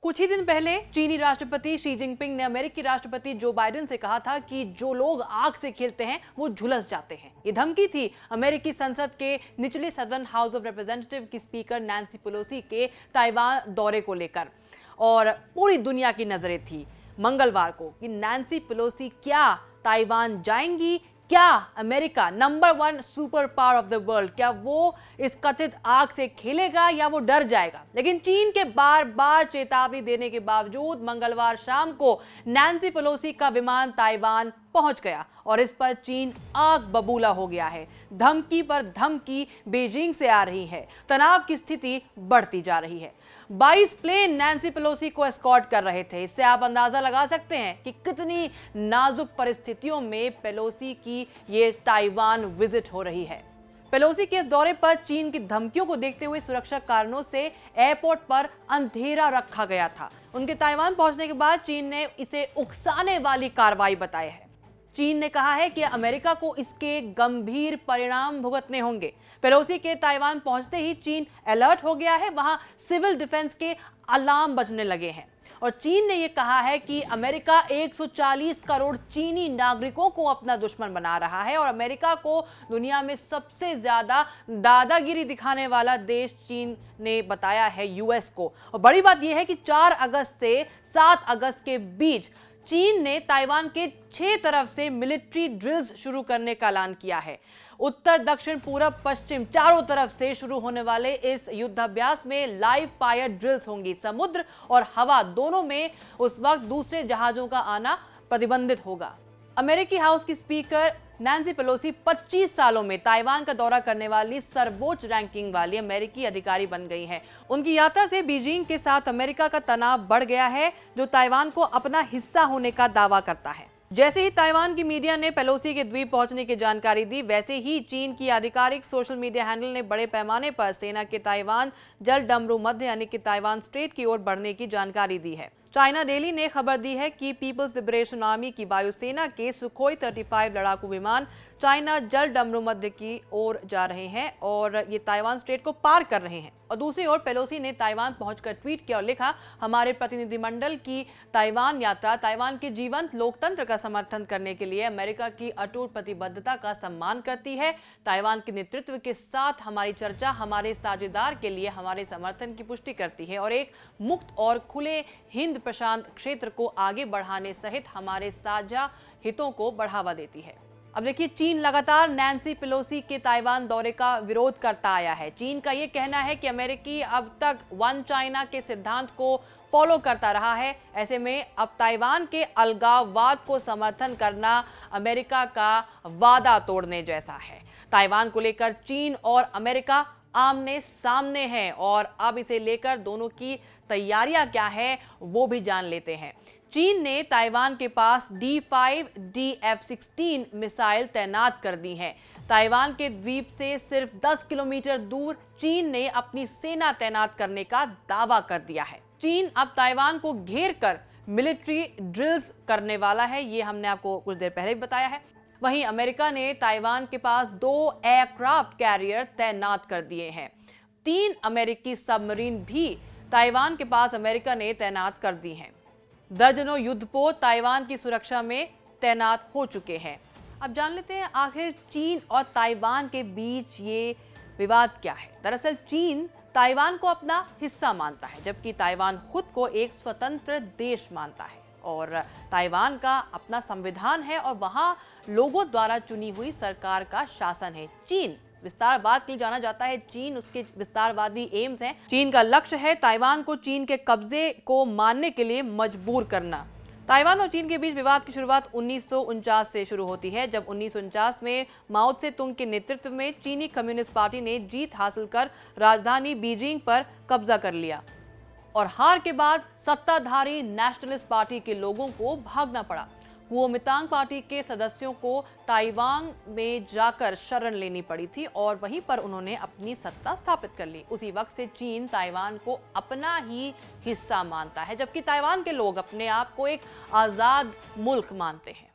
कुछ ही दिन पहले चीनी राष्ट्रपति शी जिनपिंग ने अमेरिकी राष्ट्रपति जो बाइडेन से कहा था कि जो लोग आग से खेलते हैं वो झुलस जाते हैं। ये धमकी थी अमेरिकी संसद के निचले सदन हाउस ऑफ रिप्रेजेंटेटिव की स्पीकर नैन्सी पेलोसी के ताइवान दौरे को लेकर, और पूरी दुनिया की नजरें थी मंगलवार को कि नैन्सी पेलोसी क्या ताइवान जाएंगी, क्या America number 1 super power of the world, क्या वो इस कथित आग से खेलेगा या वो डर जाएगा। लेकिन चीन के बार बार चेतावनी देने के बावजूद मंगलवार शाम को नैन्सी पेलोसी का विमान ताइवान पहुंच गया और इस पर चीन आग बबूला हो गया है। धमकी पर धमकी बीजिंग से आ रही है, तनाव की स्थिति बढ़ती जा रही है। 22 प्लेन नैन्सी पेलोसी को एस्कॉर्ट कर रहे थे। इससे आप अंदाजा लगा सकते हैं कि कितनी नाजुक परिस्थितियों में पेलोसी की ये ताइवान विजिट हो रही है। पेलोसी के इस दौरे पर चीन की धमकियों को देखते हुए सुरक्षा कारणों से एयरपोर्ट पर अंधेरा रखा गया था। उनके ताइवान पहुंचने के बाद चीन ने इसे उकसाने वाली कार्रवाई बताया है। चीन ने कहा है कि अमेरिका को इसके गंभीर परिणाम भुगतने होंगे। पेलोसी के ताइवान पहुंचते ही चीन अलर्ट हो गया है। वहां सिविल डिफेंस के अलार्म बजने लगे हैं और चीन ने यह कहा है कि अमेरिका 140 करोड़ चीनी नागरिकों को अपना दुश्मन बना रहा है और अमेरिका को दुनिया में सबसे ज्यादा दादागिरी दिखाने वाला देश चीन ने बताया है यूएस को। और बड़ी बात यह है कि 4 अगस्त से 7 अगस्त के बीच चीन ने ताइवान के 6 तरफ से मिलिट्री ड्रिल्स शुरू करने का ऐलान किया है। उत्तर, दक्षिण, पूरब, पश्चिम चारों तरफ से शुरू होने वाले इस युद्धाभ्यास में लाइव फायर ड्रिल्स होंगी। समुद्र और हवा दोनों में उस वक्त दूसरे जहाजों का आना प्रतिबंधित होगा। अमेरिकी हाउस की स्पीकर नैन्सी पेलोसी 25 सालों में ताइवान का दौरा करने वाली सर्वोच्च रैंकिंग वाली अमेरिकी अधिकारी बन गई हैं। उनकी यात्रा से बीजिंग के साथ अमेरिका का तनाव बढ़ गया है, जो ताइवान को अपना हिस्सा होने का दावा करता है। जैसे ही ताइवान की मीडिया ने पेलोसी के द्वीप पहुंचने की जानकारी दी, वैसे ही चीन की आधिकारिक सोशल मीडिया हैंडल ने बड़े पैमाने पर सेना के ताइवान जल डमरू मध्य यानी कि ताइवान स्ट्रेट की ओर बढ़ने की जानकारी दी है। चाइना डेली ने खबर दी है कि पीपल्स लिबरेशन आर्मी की वायुसेना के सुखोई 35 लड़ाकू विमान चाइना जल डमरू मध्य की ओर जा रहे हैं और ये ताइवान स्ट्रेट को पार कर रहे हैं। और दूसरी ओर पेलोसी ने ताइवान पहुंचकर ट्वीट किया और लिखा, हमारे प्रतिनिधिमंडल की ताइवान यात्रा ताइवान के जीवंत लोकतंत्र का समर्थन करने के लिए अमेरिका की अटूट प्रतिबद्धता का सम्मान करती है। ताइवान के नेतृत्व के साथ हमारी चर्चा हमारे साझेदार के लिए हमारे समर्थन की पुष्टि करती है और एक मुक्त और खुले हिंद प्रशांत क्षेत्र को आगे बढ़ाने सहित हमारे साझा हितों को बढ़ावा देती है। अब देखिए, चीन लगातार नैन्सी पेलोसी के ताइवान दौरे का विरोध करता आया है। चीन का यह कहना है कि अमेरिकी अब तक वन चाइना के सिद्धांत को फॉलो करता रहा है। ऐसे में अब ताइवान के अलगाववाद को समर्थन करना अमेरिका का वादा तोड़ने जैसा है। ताइवान को लेकर चीन और अमेरिका आमने सामने हैं और अब इसे लेकर दोनों की तैयारियां क्या है वो भी जान लेते हैं। चीन ने ताइवान के पास D5 DF-16 मिसाइल तैनात कर दी हैं। ताइवान के द्वीप से सिर्फ 10 किलोमीटर दूर चीन ने अपनी सेना तैनात करने का दावा कर दिया है। चीन अब ताइवान को घेर कर मिलिट्री ड्रिल्स करने वाला है, ये हमने आपको कुछ देर पहले भी बताया है। वहीं अमेरिका ने ताइवान के पास 2 एयरक्राफ्ट कैरियर तैनात कर दिए हैं। 3 अमेरिकी सबमरीन भी ताइवान के पास अमेरिका ने तैनात कर दी हैं। दर्जनों युद्धपोत ताइवान की सुरक्षा में तैनात हो चुके हैं। अब जान लेते हैं आखिर चीन और ताइवान के बीच ये विवाद क्या है। दरअसल चीन ताइवान को अपना हिस्सा मानता है, जबकि ताइवान खुद को एक स्वतंत्र देश मानता है और ताइवान का अपना संविधान है और वहां लोगों द्वारा चुनी हुई सरकार का शासन है। चीन विस्तारवाद के लिए जाना जाता है। चीन उसके विस्तारवादी एम्स हैं। चीन का लक्ष्य है ताइवान को चीन के कब्जे को मानने के लिए मजबूर करना। ताइवान और चीन के बीच विवाद की शुरुआत 1949 से शुरू होती है, जब 1949 में माओ त्से तुंग के नेतृत्व में चीनी कम्युनिस्ट पार्टी ने जीत हासिल कर राजधानी बीजिंग पर कब्जा कर लिया और हार के बाद सत्ताधारी नेशनलिस्ट पार्टी के लोगों को भागना पड़ा। कुओमितांग पार्टी के सदस्यों को ताइवान में जाकर शरण लेनी पड़ी थी और वहीं पर उन्होंने अपनी सत्ता स्थापित कर ली। उसी वक्त से चीन ताइवान को अपना ही हिस्सा मानता है, जबकि ताइवान के लोग अपने आप को एक आजाद मुल्क मानते हैं।